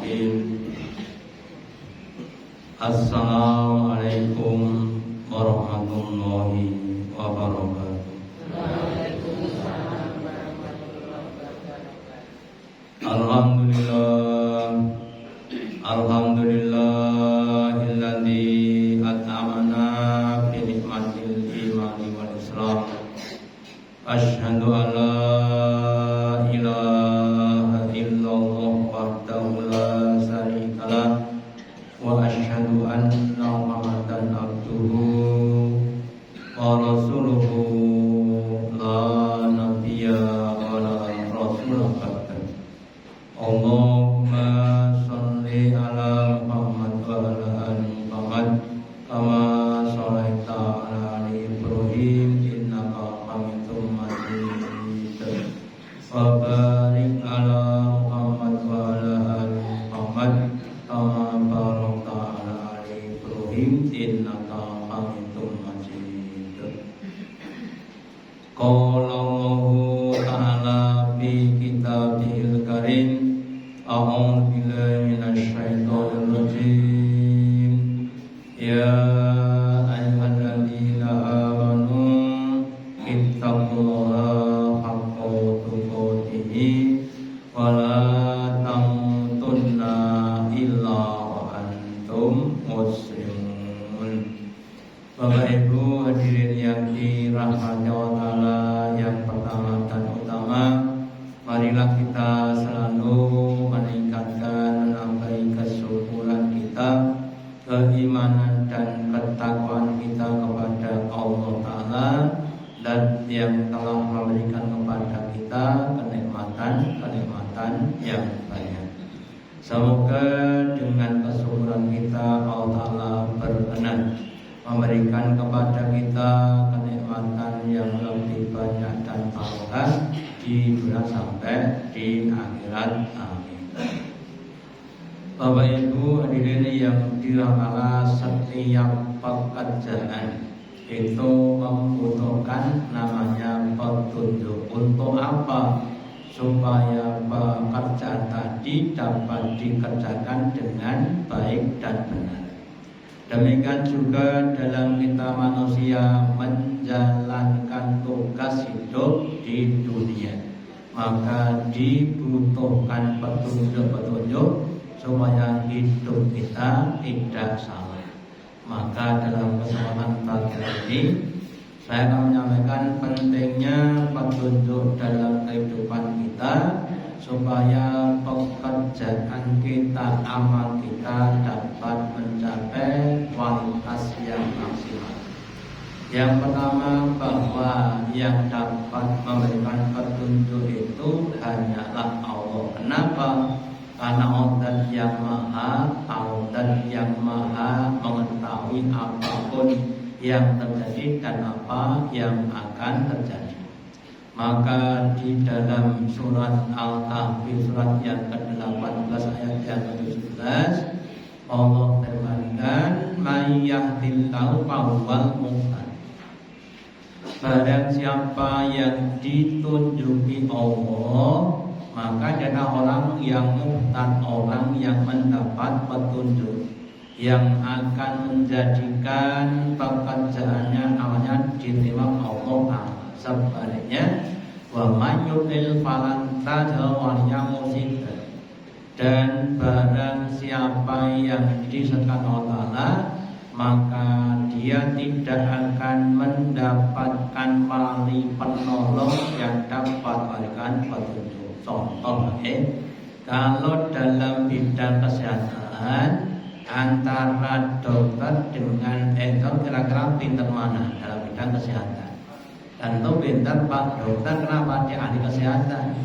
Bismillahirrahmanirrahim. Assalamualaikum warahmatullahi wabarakatuh. Waalaikumsalam warahmatullahi wabarakatuh. Alhamdulillahilladzi at'amana bi nikmatil imani wal islam. Asyhadu an la ilaha illallah wahdahu la syarika lah wa asyhadu anna Muhammadan abduhu wa rasuluhu la nabiyya wa la rasula ba'da. Allahumma shalli ala Muhammad wa ala ali Muhammad kama shallaita ala ali Ibrahim innaka Hamidum Majid. Wa barik ala Muhammad wa ala ali Muhammad kama barakta ala ali Ibrahim innaka Hamidum Majid. Qala Allahu ta'ala fi kitabihil karim. A'udzu billahi minasy syaithanir rajim. Ya ayyuhalladzina amanu ittaqullaha haqqa tuqatih wa la tamutunna illa wa antum muslimun. Bapak Ibu hadirin yang dirahmati Allah, yang pertama dan utama, marilah kita selalu meningkatkan, menambahi kesyukuran kita, keimanan dan ketakwaan kita kepada Allah Ta'ala, dan yang telah memberikan kepada kita kenikmatan yang banyak. Semoga dengan kesyukuran kita Allah Ta'ala berkenan memberikan kepada kita kenikmatan yang lebih banyak dan barokah di dunia sampai di akhirat. Amin. Bapak Ibu hadirin yang dirahmati, setiap pekerjaan itu membutuhkan namanya petunjuk. Untuk apa? Supaya pekerjaan tadi dapat dikerjakan dengan baik dan benar. Demikian juga dalam kita manusia menjalankan tugas hidup di dunia, maka dibutuhkan petunjuk supaya hidup kita tidak salah. Maka dalam kesempatan pagi ini saya akan menyampaikan pentingnya petunjuk dalam kehidupan kita, supaya pekerjaan kita, amal kita dapat mencapai kualitas yang maksimal. Yang pertama, bahwa yang dapat memberikan petunjuk itu hanyalah Allah. Kenapa? Karena Allah yang maha tahu dan yang maha mengetahui apapun yang terjadi dan apa yang akan terjadi. Maka di dalam surat Al-Kahfi, surat yang ke-18 ayat yang ke-17, Allah firmankan, "May yahdillahu fahuwal muhtadi." Barang siapa yang ditunjuki Allah, maka adalah orang yang muhtad, orang yang mendapat petunjuk, yang akan menjadikan pekerjaannya awalnya diterima Allah. Sebaliknya, wa mayyudil falan tajawaliya musibah. Dan barang siapa yang disesatkan Allah, maka dia tidak akan mendapatkan wali penolong yang dapat memberikan petunjuk. Contoh, kalau dalam bidang kesehatan antara dokter dengan kira-kira pinter mana dalam bidang kesehatan? Tentu pintar Pak Dokter, kenapa dia ahli kesehatan?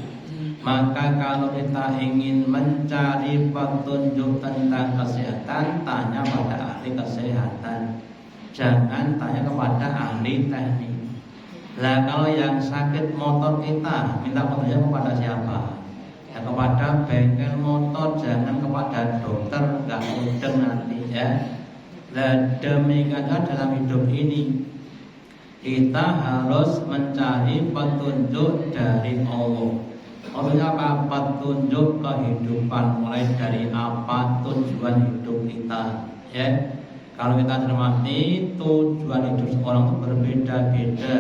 Maka kalau kita ingin mencari petunjuk tentang kesehatan, tanya pada ahli kesehatan, jangan tanya kepada ahli teknik. Lah kalau yang sakit motor kita, minta petunjuk kepada siapa? Ya kepada bengkel motor, jangan kepada dokter, nggak mudeng nanti ya. Lah demikian dalam hidup ini kita harus mencari petunjuk dari Allah. Maksudnya apa? Petunjuk kehidupan, mulai dari apa tujuan hidup kita. Ya, kalau kita cermati tujuan hidup seorang itu berbeda-beda.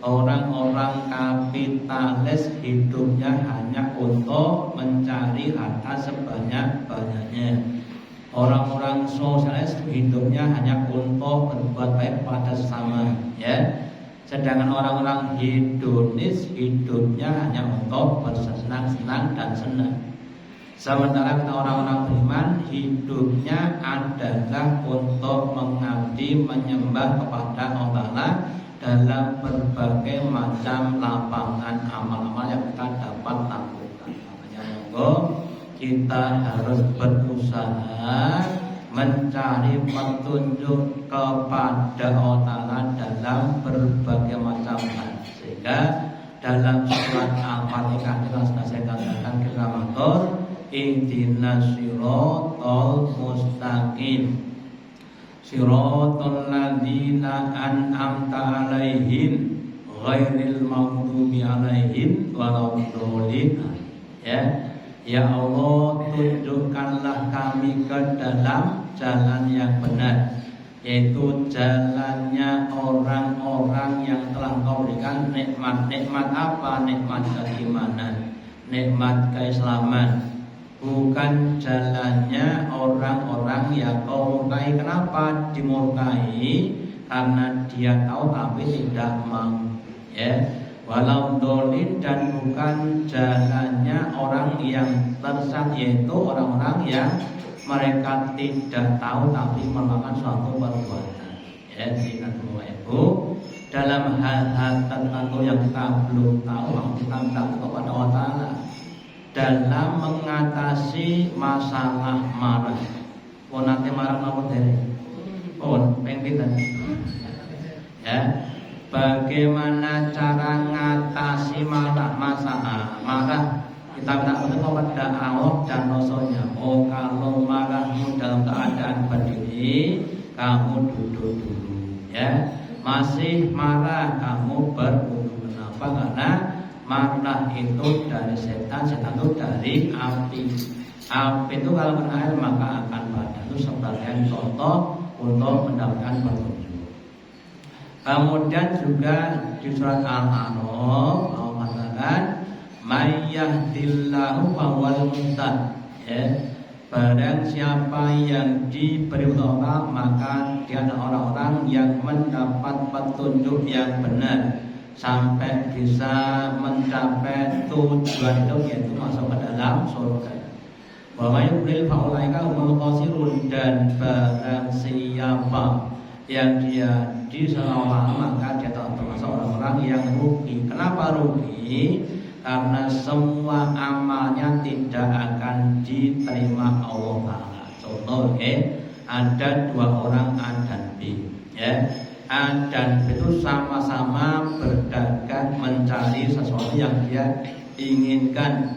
Orang-orang kapitalis hidupnya hanya untuk mencari harta sebanyak-banyaknya. Orang-orang sosialis hidupnya hanya untuk berbuat baik pada sesama. Ya. Sedangkan orang-orang hedonis hidupnya hanya untuk bersenang-senang dan senang. Sementara kita orang-orang beriman hidupnya adalah untuk mengabdi menyembah kepada Allah Ta'ala dalam berbagai macam lapangan amal-amal yang kita dapat lakukan. Makanya monggo kita harus berusaha mencari petunjuk kepada Allah Ta'ala dalam berbagai macam hal. Sehingga dalam surat Al-Fatihah kita sudah saya katakan kita matur ihdinas siratal mustaqim siratal ladzina an'amta 'alaihim ghairil maghdubi 'alaihim waladdallin. Ya Allah, tunjukkanlah kami ke dalam jalan yang benar, yaitu jalannya orang-orang yang telah Kau berikan nikmat-nikmat apa? Nikmat keimanan, nikmat keislaman. Bukan jalannya orang-orang yang Kau murkai. Kenapa dimurkai? Karena dia tahu tapi tidak mau. Ya. Walau dolin, dan bukan jalannya orang yang tersesat, yaitu orang-orang yang mereka tidak tahu tapi melakukan suatu perbuatan. Ya, ingat semua Ibu, dalam hal-hal tertentu yang kita belum tahu, kita minta kepada Allah Ta'ala dalam mengatasi masalah marah. Oh nanti marah apa dari? Oh pengen ya. Bagaimana cara ngatasi masalah marah? Kita minta kepada Allah dan Rasulnya. Oh kalau marahmu dalam keadaan berdiri, kamu duduk dulu. Ya, masih marah kamu berwudu. Kenapa? Karena marah itu dari setan, setan itu dari api. Api itu kalau kena air maka akan padam. Itu sebagai contoh untuk mendapatkan petunjuk. Kemudian juga di surat Al-A'raf Allah katakan may yahdillahu fahuwal muhtad. Ya, barang siapa yang diberi Allah maka dia adalah orang-orang yang mendapat petunjuk yang benar sampai bisa mencapai tujuan hidup, yaitu masuk ke dalam surga. Wa may yudlil faulaika humul khasirun, dan barang siapa yang dia disalahkan maka dia termasuk orang-orang yang rugi. Kenapa rugi? Karena semua amalnya tidak akan diterima Allah Ta'ala. Contoh, ada dua orang A dan B. Ya, A dan B itu sama-sama berdagang mencari sesuatu yang dia inginkan.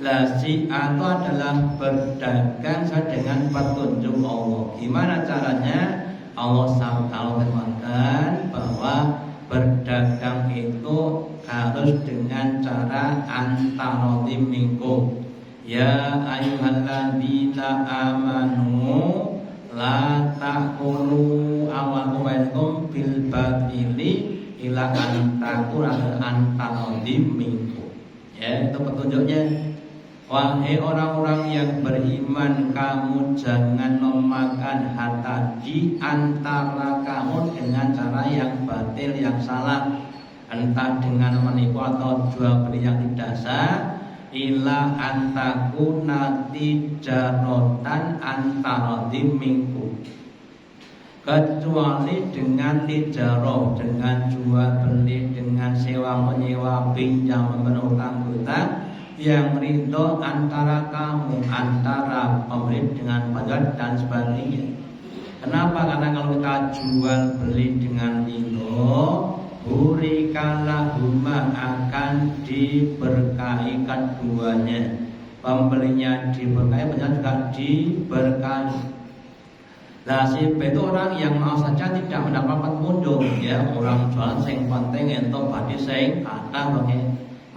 Lah si A itu adalah berdagang dengan petunjuk Allah. Gimana caranya? Allah firmankan bahwa berdagang itu harus dengan cara antarotim minkum. Ya ayyuhalladzina amanu la ta'kulu amwalakum bil batili ila antakura antarotim minkum. Ya, itu petunjuknya. Wahai orang-orang yang beriman, kamu jangan memakan harta di antara kamu dengan cara yang batil, yang salah, entah dengan menipu atau jual beli yang tidak sah. Ila antakuna tijarotan antarodim minggu, kecuali dengan tijaroh, dengan jual beli, dengan sewa menyewa, pinjam menutang hutang yang ridho antara kamu, antara pembeli dengan penjual dan sebagainya. Kenapa? Karena kalau kita jual beli dengan ridho, burikalahuma, akan diberkahi keduanya. Pembelinya diberkahi, penjual juga diberkahi. Lah si B itu orang yang mau saja tidak mendapat untung, ya, orang jualan sing penting entuk badi sing kata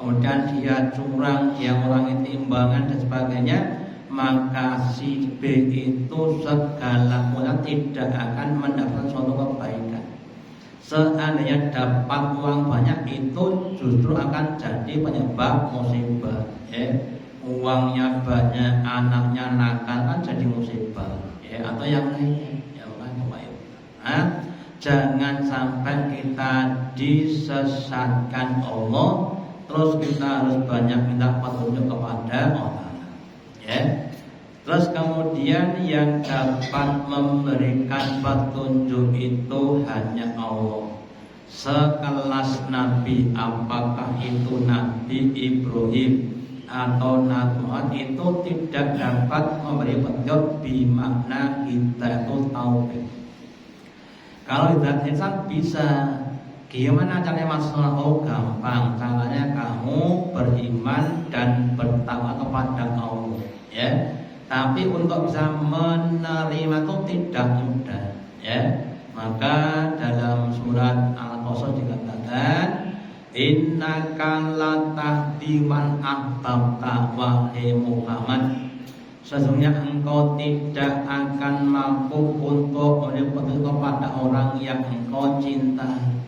kemudian dia curang, dia ngurangi timbangan dan sebagainya, maka si B itu segala mudah tidak akan mendapatkan suatu kebaikan. Seandainya dapat uang banyak itu justru akan jadi penyebab musibah. Uangnya banyak, anaknya nakal kan jadi musibah. Atau yang lainnya. Jangan sampai kita disesatkan Allah, terus kita harus banyak minta petunjuk kepada Allah. Terus kemudian yang dapat memberikan petunjuk itu hanya Allah. Sekelas Nabi, apakah itu Nabi Ibrahim atau Nabi Muhammad, itu tidak dapat memberi petunjuk bimakna kita itu tauhid. Kalau hidayat insan bisa. Gimana caranya masalah? Oh gampang, caranya kamu beriman dan bertakwa kepada Allah, Tapi untuk bisa menerima itu tidak mudah, Maka dalam surat Al-Qasas dikatakan, innaka latahdi man ahbabta wahai Muhammad. Sesungguhnya engkau tidak akan mampu untuk memberi petunjuk kepada orang yang engkau cintai.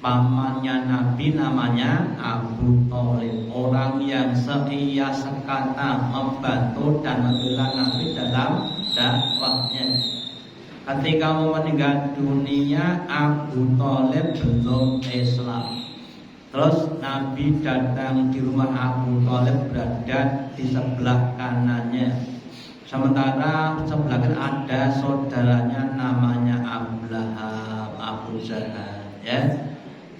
Pamannya Nabi namanya Abu Thalib, orang yang seia sekata membantu dan membela Nabi dalam dakwahnya. Ketika mau meninggal dunia, Abu Thalib belum Islam. Terus Nabi datang di rumah Abu Thalib, berada di sebelah kanannya. Sementara sebelah kanan ada saudaranya namanya Abu Lahab, Abu Jahal,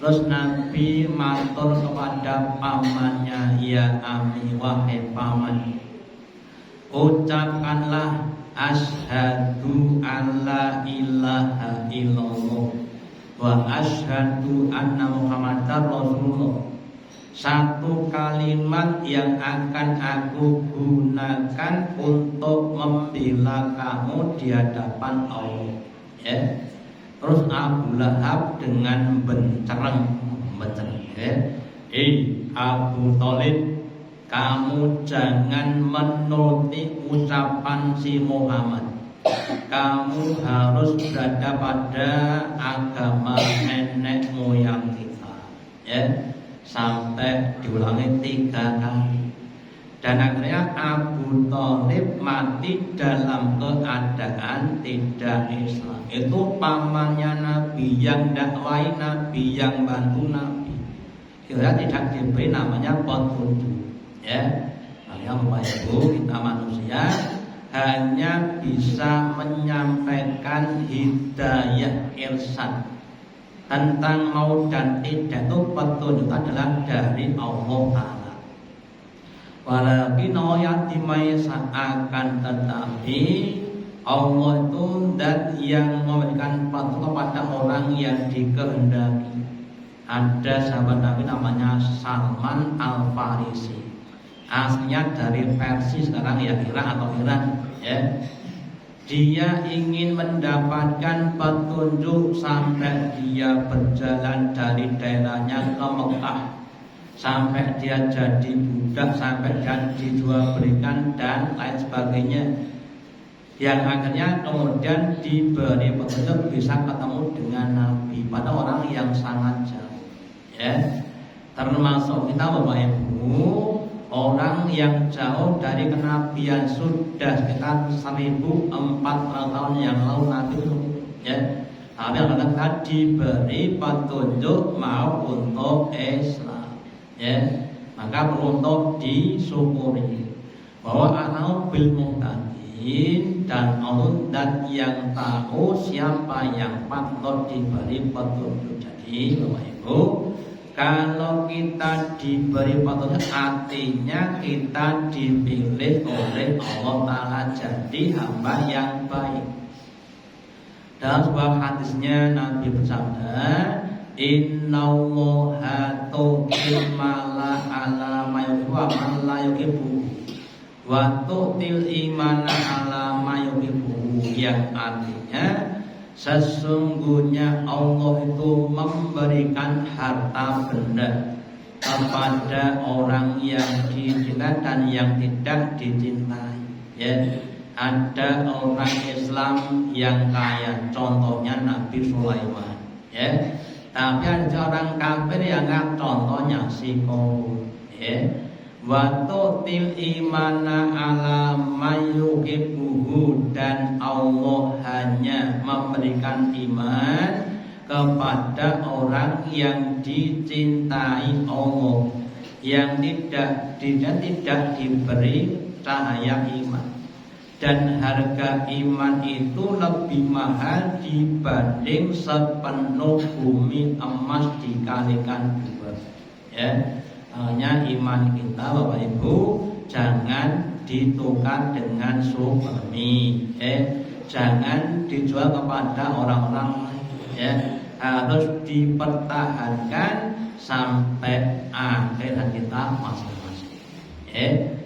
Terus Nabi matur kepada pamannya, ya ami, wahai paman, ucapkanlah asyhadu alla ilaha illallah wa asyhadu anna Muhammadar Rasulullah. Satu kalimat yang akan aku gunakan untuk membela kamu di hadapan Allah. Terus Abu Lahab dengan bencereng, Abu Thalib, kamu jangan menuruti ucapan si Muhammad. Kamu harus berada pada agama nenek moyang kita, sampai diulangi 3 kali. Dan akhirnya Abu Thalib mati dalam keadaan tidak Islam. Itu pamannya Nabi, yang dakwai Nabi, yang bantu Nabi. Kira tidak diberi namanya petunjuk, Makanya Bapak Ibu, kita manusia hanya bisa menyampaikan hidayah irsyad tentang mau dan tidak, itu petunjuk adalah dari Allah Ta'ala. Walakin yatimai akan tetapi Allah itu dan yang memberikan petunjuk kepada orang yang dikehendaki. Ada sahabat Nabi namanya Salman Al-Farisi. Aslinya dari Persia, sekarang ya Irak atau Iran, Dia ingin mendapatkan petunjuk sampai dia berjalan dari daerahnya ke Mekah, sampai dia jadi budak, sampai dia dijual belikan dan lain sebagainya. Yang akhirnya kemudian diberi petunjuk bisa ketemu dengan Nabi pada orang yang sangat jauh, Termasuk kita Bapak Ibu, orang yang jauh dari kenabian sudah sekitar 1400 tahun yang lalu Nabi itu, Tapi kita diberi petunjuk mau untuk Islam, Maka untuk disyukuri bahwa anau bil muhtadin, dan Allah dan yang tahu siapa yang patut diberi petunjuk. Jadi Bapak Ibu, kalau kita diberi petunjuk, artinya kita dipilih oleh Allah Ta'ala jadi hamba yang baik. Dalam sebuah hadisnya Nabi bersabda, innallaha tuqil mala ala mayuhibu wa man la yuhibbu wa tu'til imana ala mayuhibu, yang artinya sesungguhnya Allah itu memberikan harta benda kepada orang yang dicintai dan yang tidak dicintai. Ya, ada orang Islam yang kaya, contohnya Nabi Sulaiman. Ya, tapi ada orang kafir yang enggak, contohnya si Qarun. Ya, wa tu'til imana ala mayyuhibbuhu, dan Allah hanya memberikan iman kepada orang yang dicintai Allah, yang tidak diberi cahaya iman. Dan harga iman itu lebih mahal dibanding sepenuh bumi emas dikalikan 2. Ya, hanya iman kita Bapak Ibu jangan ditukar dengan supermi. Jangan dijual kepada orang-orang lain. Ya, harus dipertahankan sampai akhir kita masing-masing.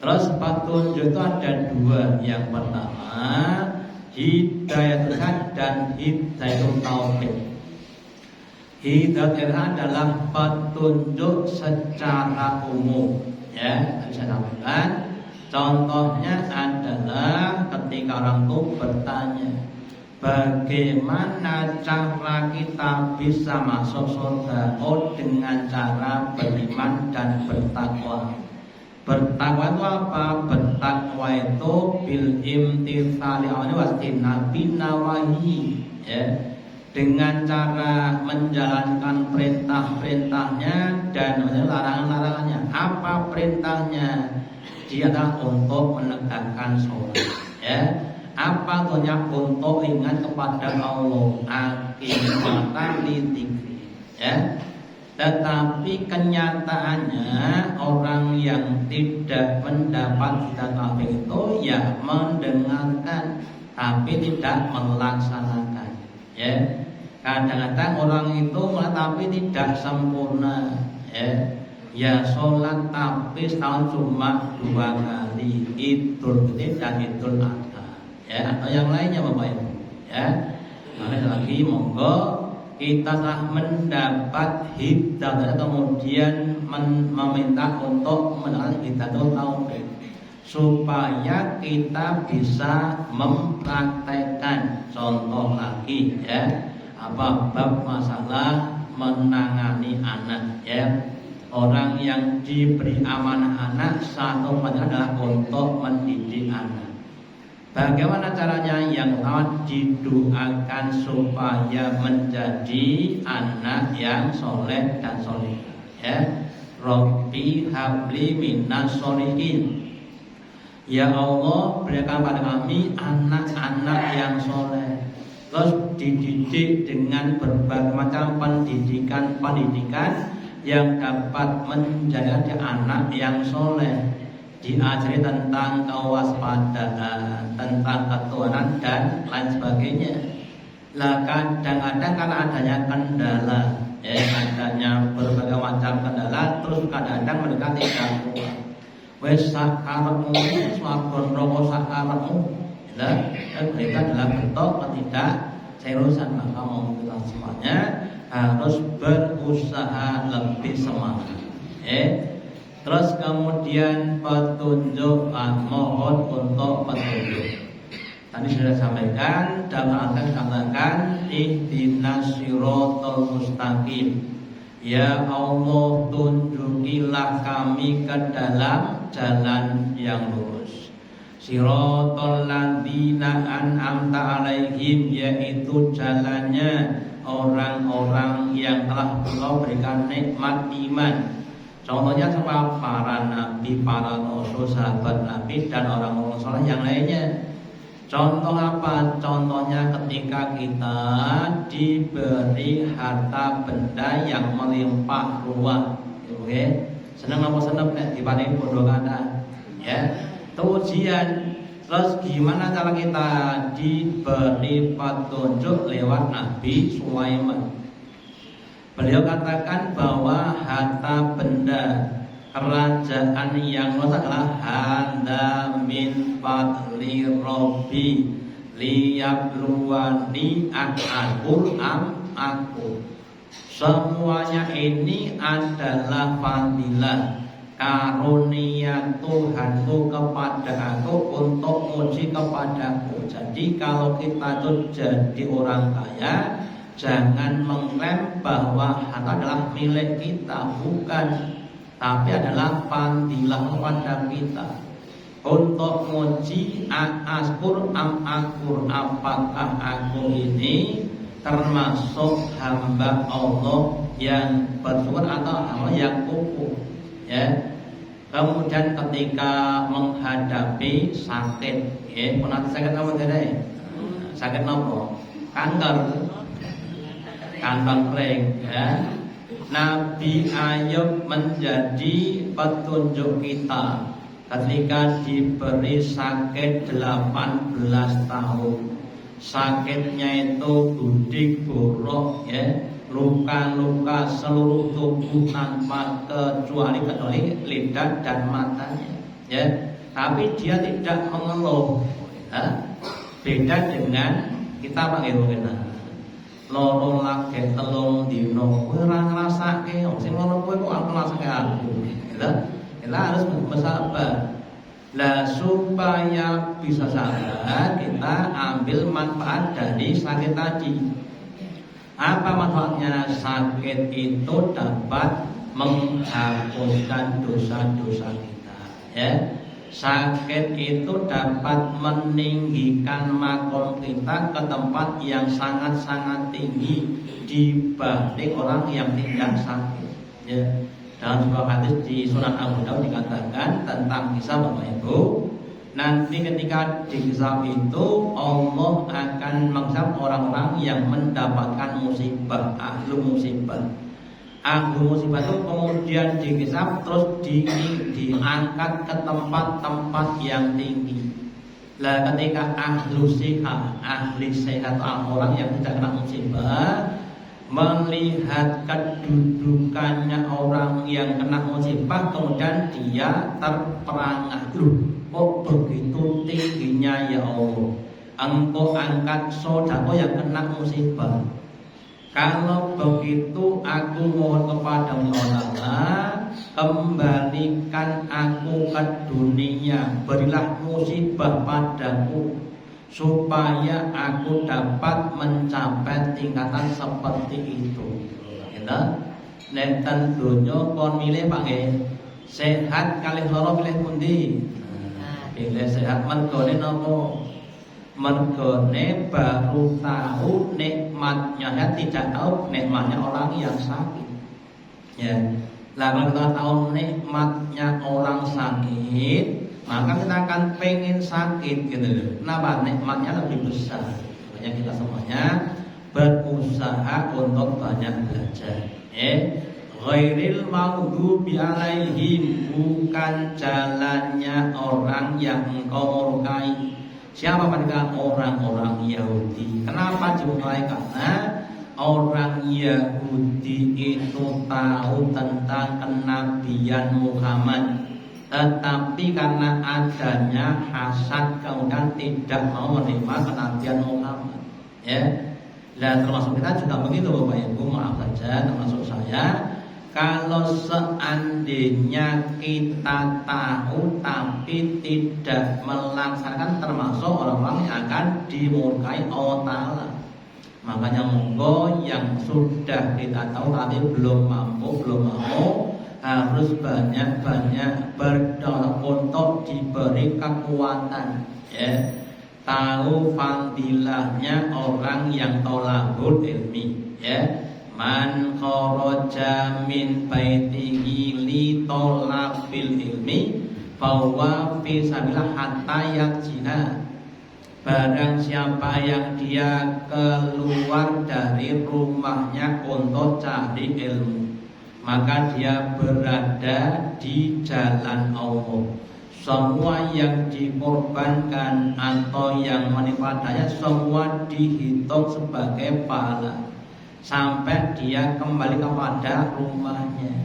Terus petunjuk itu ada 2. Yang pertama hidayah dan hidayah taufik. Hidayah adalah petunjuk secara umum. Ya, saya sampaikan. Contohnya adalah ketika orang itu bertanya, bagaimana cara kita bisa masuk surga? Oh, dengan cara beriman dan bertakwa. Bertakwa itu apa? Bertakwa itu bil imtitsali awani wastinabi nawahi. Ya, dengan cara menjalankan perintah-perintahnya dan larangan-larangannya. Apa perintahnya? Dia adalah untuk menegakkan sholat. Ya, apa tujuannya? Untuk ingat kepada Allah. Aqimata lidzikri. Ya. Tetapi kenyataannya orang yang tidak mendapat hidayah taufik itu ya mendengarkan tapi tidak melaksanakan. Ya, kadang-kadang orang itu tapi tidak sempurna. Ya, sholat tapi setahun cuma 2 kali, Idul Fitri dan Idul Adha. Ya, atau yang lainnya Bapak Ibu. Ya, lagi monggo kita telah mendapat hidayah kemudian meminta untuk mendapatkan hidayah taufik supaya kita bisa mempraktekkan. Contoh lagi ya, apa bab masalah menangani anak. Ya, orang yang diberi amanah anak, satu adalah untuk mendidik anak. Bagaimana caranya? Yang pertama didoakan supaya menjadi anak yang soleh dan solehah. Ya, Robbi habli minas solihin. Ya Allah, berikan pada kami anak-anak yang soleh. Terus dididik dengan berbagai macam pendidikan yang dapat menjadi anak yang soleh. Diajari tentang kewaspadaan, tentang ketuhanan dan lain sebagainya. Lah kadang-kadang karena adanya kendala, adanya berbagai macam kendala, terus kadang-kadang mereka tidak kuat. Wes sakarepmu, swarga neraka sakarepmu. Lah, mereka adalah bentuk ketidakseriusan. Maka mau kita semuanya harus berusaha lebih semangat. Terus kemudian petunjuk, mohon untuk petunjuk. Tadi sudah sampaikan dalam arti katakan ihdinas siratal mustaqim. Ya Allah, tunjukilah kami ke dalam jalan yang lurus. Siratal ladzina an'amta alaihim, yaitu jalannya orang-orang yang telah Engkau berikan nikmat iman. Contohnya sama para nabi, para rasul, sahabat nabi dan orang-orang saleh yang lainnya. Contoh apa? Contohnya ketika kita diberi harta benda yang melimpah ruah. Oke? Senang apa senang dibanding bodoh kata. Ya. Ujian. Terus gimana cara kita diberi petunjuk lewat Nabi Sulaiman? Beliau katakan bahwa harta benda kerajaan yang luas adalah handa min fadli robbi liyabluwani akul am aku. Semuanya ini adalah fadilah, karunia Tuhanku kepada aku untuk muji kepadaku. Jadi kalau kita itu jadi orang kaya, jangan mengklaim bahwa harta adalah milik kita, bukan, tapi adalah fadilah kepada kita. Untuk muji askur am akur, apakah aku ini termasuk hamba Allah yang bersyukur atau hamba yang kufur, ya. Kemudian ketika menghadapi sakit, ya, pernah sakit apa tidak? Sakit apa? Kanker, kantong kering, ya. Nabi Ayub menjadi petunjuk kita ketika diberi sakit 18 tahun. Sakitnya itu budik borok, ya, luka-luka seluruh tubuh tanpa kecuali lidah dan matanya, ya. Tapi dia tidak mengeluh, ya. Beda dengan kita pakai mungkin loro lagi telung dino, kowe ora ngrasake, sing loro kowe kok ngrasake aku, gitu. Kita harus bersabar. Lah supaya bisa sabar, kita ambil manfaat dari sakit tadi. Apa manfaatnya? Sakit itu dapat menghapuskan dosa-dosa kita, ya. Sakit itu dapat meninggikan makom kita ke tempat yang sangat-sangat tinggi dibanding orang yang tidak sakit, ya. Dalam sebuah hadis di Sunan Abu Daud dikatakan tentang kisah Bapak Ibu, nanti ketika di kisah itu Allah akan menghisab orang-orang yang mendapatkan musibah, ahlu musibah. Ahlu musibah itu kemudian dihisab terus diangkat ke tempat-tempat yang tinggi. Lah ketika ahlu siha, ahli sehat, orang yang tidak kena musibah, melihat kedudukannya orang yang kena musibah, kemudian dia terperangah, kok begitu tingginya ya Allah, Engkau angkat saudaraku yang kena musibah. Kalau begitu aku mohon kepada Allah, kembalikan aku ke dunia, berilah musibah padaku supaya aku dapat mencapai tingkatan seperti itu. Kita nenten dunya kon milih panggih sehat kalih loro pilih pundi? Pilih sehat mergone napa? Mergone baru tahu nikmatnya, tidak tahu nikmatnya orang yang sakit. Ya. Lah kalau kita tahu nikmatnya orang sakit, maka kita akan pengen sakit, gitu loh. Kenapa? Nikmatnya lebih besar. Makanya kita semuanya berusaha untuk banyak belajar. Ghairil maghdubi alaihim, bukan jalannya orang yang engkau murkai. Siapa mereka? Orang-orang Yahudi. Kenapa dimurkai? Karena orang Yahudi itu tahu tentang kenabian Muhammad, tetapi karena adanya hasad kemudian tidak mau menerima kenabian Muhammad, ya. Dan termasuk kita juga begitu Bapak Ibu, maaf saja termasuk saya. Kalau seandainya kita tahu tapi tidak melaksanakan, termasuk orang-orang yang akan dimurkai Allah Ta'ala. Makanya monggo yang sudah kita tahu tapi belum mampu, belum mau, harus banyak-banyak berdoa untuk diberi kekuatan, ya. Tahu fadilahnya orang yang tolabul ilmi, ya. Man kharaja min baitihi li talabil ilmi fahuwa fi sabilillah hatta yarji'a. Barang siapa yang dia keluar dari rumahnya untuk cari ilmu, maka dia berada di jalan Allah. Semua yang dikorbankan atau yang menimpa daya, semua dihitung sebagai pahala sampai dia kembali kepada rumahnya.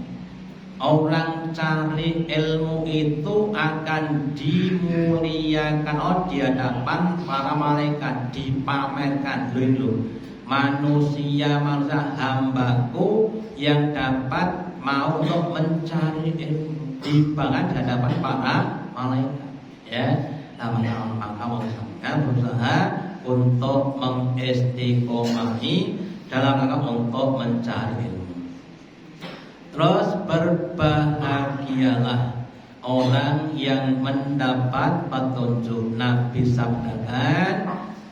Orang cari ilmu itu akan dimuliakan di hadapan para malaikat, dipamerkan. Loh, manusia hambaku yang dapat mau untuk mencari ilmu timbangan di hadapan para malaikat. Ya, namanya maka berusaha untuk mengistiqomahi dalam rangka untuk mencari ilmu. Terus berbahagialah orang yang mendapat petunjuk. Nabi sabdakan,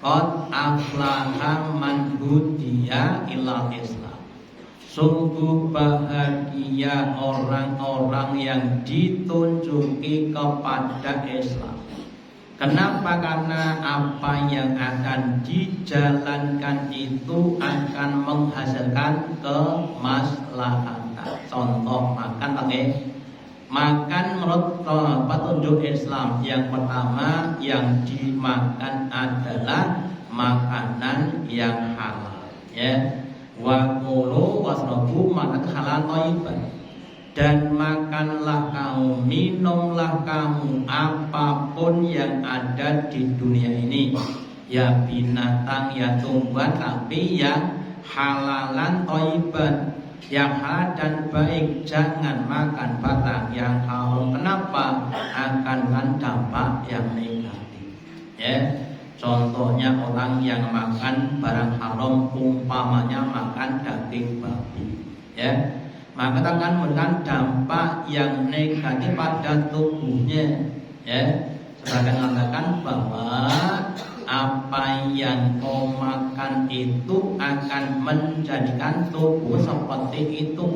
qad aflaha man hudiya ilal Islam. Sungguh bahagia orang-orang yang ditunjuki kepada Islam. Kenapa? Karena apa yang akan dijalankan itu akan menghasilkan kemaslahatan. Contoh makan menurut petunjuk Islam, yang pertama yang dimakan adalah makanan yang halal. Ya, wa qulu wasrabu makan halal thayyiban. Dan makanlah kamu, minumlah kamu apapun yang ada di dunia ini, ya binatang, ya tumbuhan, tapi yang halalan thayyiban, yang halal dan baik. Jangan makan barang yang haram. Kenapa? Akan dampak yang negatif. Ya, contohnya orang yang makan barang haram, umpamanya makan daging babi. Ya, maka akan memberikan dampak yang negatif pada tubuhnya. Ya, sebagian mengatakan bahwa apa yang kau makan itu akan menjadikan tubuh seperti itu.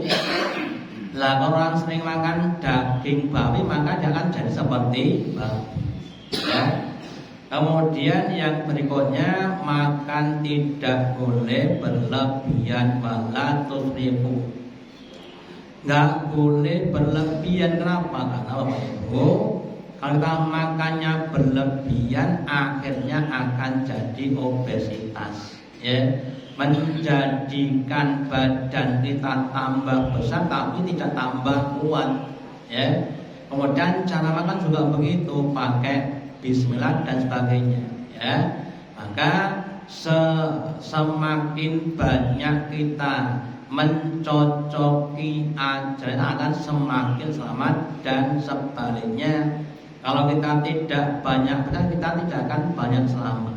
Lah orang sering makan daging babi maka dia akan jadi seperti babi. Ya. Kemudian yang berikutnya, makan tidak boleh berlebihan, wala tusrifu. Nggak boleh berlebihan. Kenapa? Karena Bapak Ibu, kalau kita makannya berlebihan, akhirnya akan jadi obesitas. Ya, menjadikan badan kita tambah besar tapi tidak tambah kuat. Ya, kemudian cara makan juga begitu, pakai bismillah dan sebagainya. Ya, maka semakin banyak kita mencocoki ajaran akan semakin selamat, dan sebaliknya kalau kita tidak banyak kita tidak akan banyak selamat.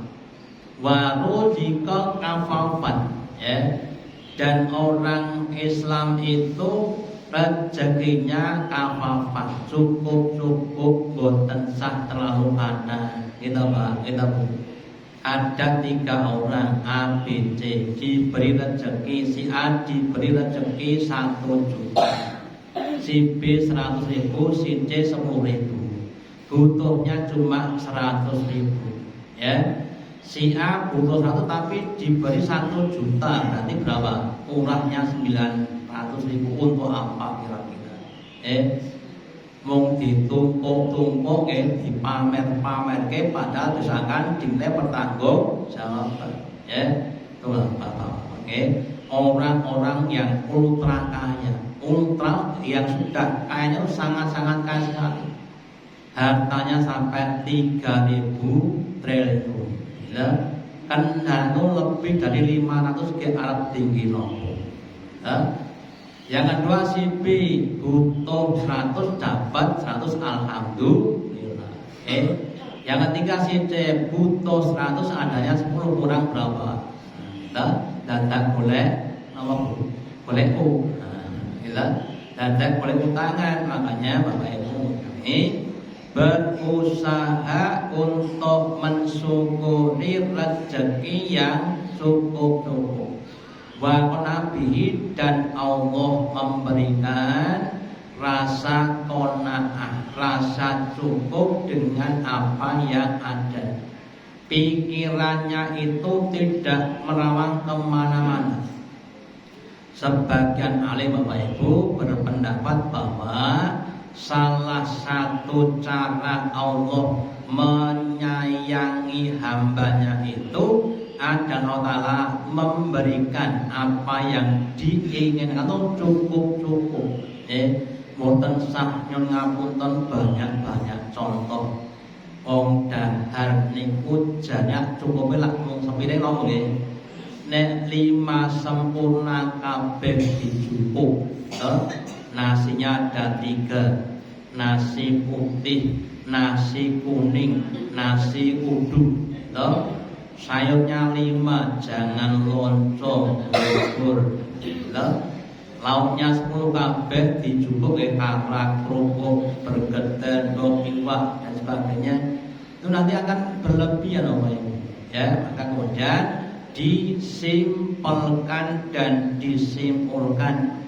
Waruzika kafafan, ya. Dan orang Islam itu rezekinya kafafan, cukup, boten sah terlalu ada. Kita Pak, kita Bu. Ada 3 orang A, B, C diberi rezeki. Si A diberi rezeki 1 juta, si B 100.000, si C 10.000. Butuhnya cuma 100.000. Ya, si A butuh 100 tapi diberi 1 juta, berarti berapa? Kurangnya 900.000. Untuk apa kira-kira? Mung ditumpuk-tumpuk dipamer-pamer padahal misalkan dinilai bertanggung jawab. Ya, itulah Bapak. Orang-orang yang ultra kaya, yang sudah kayanya sangat-sangat kaya sekali. Hartanya sampai 3.000 triliun. Ya, kan lebih dari 500 ke Arab tinggi nopo. Yang kedua, si B butuh 100 dapat 100, alhamdulillah. Yang ketiga, si C butuh 100 adanya 10, kurang berapa? Dan boleh nomor boleh U. Dan boleh utangan. Makanya Bapak Ibu ini berusaha untuk mensyukuri rezeki yang cukup. Wa nabi, dan Allah memberikan rasa qanaah, rasa cukup dengan apa yang ada. Pikirannya itu tidak merawang kemana-mana. Sebagian alim Bapak Ibu berpendapat bahwa salah satu cara Allah menyayangi hambanya itu adalah Allah memberikan apa yang diinginkan itu cukup. Mboten sah nyun ngapunten, banyak contoh. Wong dahar niku jayak cukupe lak mung sepire nopo nggih. nek 5 sempurna kabeh dijupuk. Nasinya ada 3, nasi putih, nasi kuning, nasi uduk. Sayurnya 5, jangan loncong, bubur. Lauknya 10 kabeh dijupuk kakrak, kerupuk, bergedel, iwak dan sebagainya. Itu nanti akan berlebihan ya. Maka kemudian disimpelkan dan disimpulkan.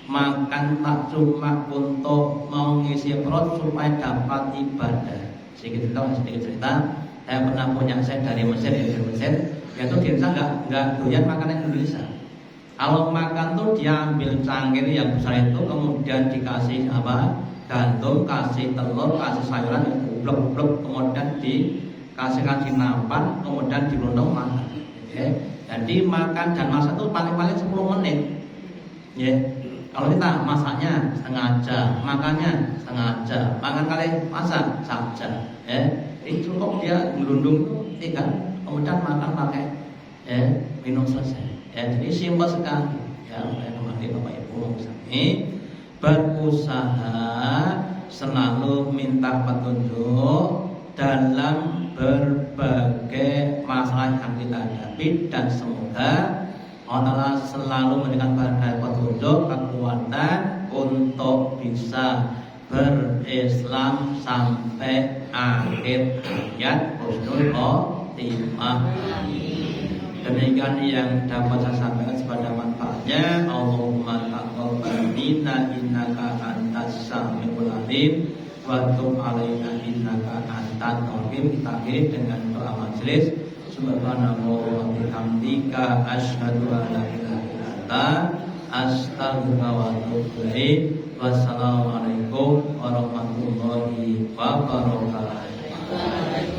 Makan tak cuma untuk mengisi perut supaya dapat ibadah. Sedikit cerita. Saya pernah punya saya dari Mesir, yaitu di Indonesia nggak doyan makanan Indonesia. Kalau makan tuh dia ambil cangkir yang besar itu, kemudian dikasih gandum, kasih telur, kasih sayuran, blok-blok, kemudian dikasih nampan, kemudian dirundung makan. Okay. Jadi makan dan masak itu paling-paling 10 menit. Ya. Kalau kita masaknya setengah jam, makannya setengah jam, makan kali masak saja. Ini cukup dia gelundung itu, kan? Kemudian makan pakai minum selesai. Jadi simpel sekali. Ya, kemarin Bapak Ibu ini berusaha selalu minta petunjuk dalam berbagai masalah yang kita hadapi, dan semoga Allah selalu memberikan petunjuk, kekuatan untuk bisa berislam sampai akhir hayat husnul khotimah. Demikian yang dapat saya sampaikan sepada manfaatnya. Allahumma taqabbal minna innaka antas samiul alim wa tub alaina innaka antat tawwabur. Kita akhiri dengan doa majelis. Subhanallah wa bihamdika asyhadu an la ilaha illa anta astaghfiruka wa atubu ilaik. Wassalamualaikum warahmatullahi wabarakatuh.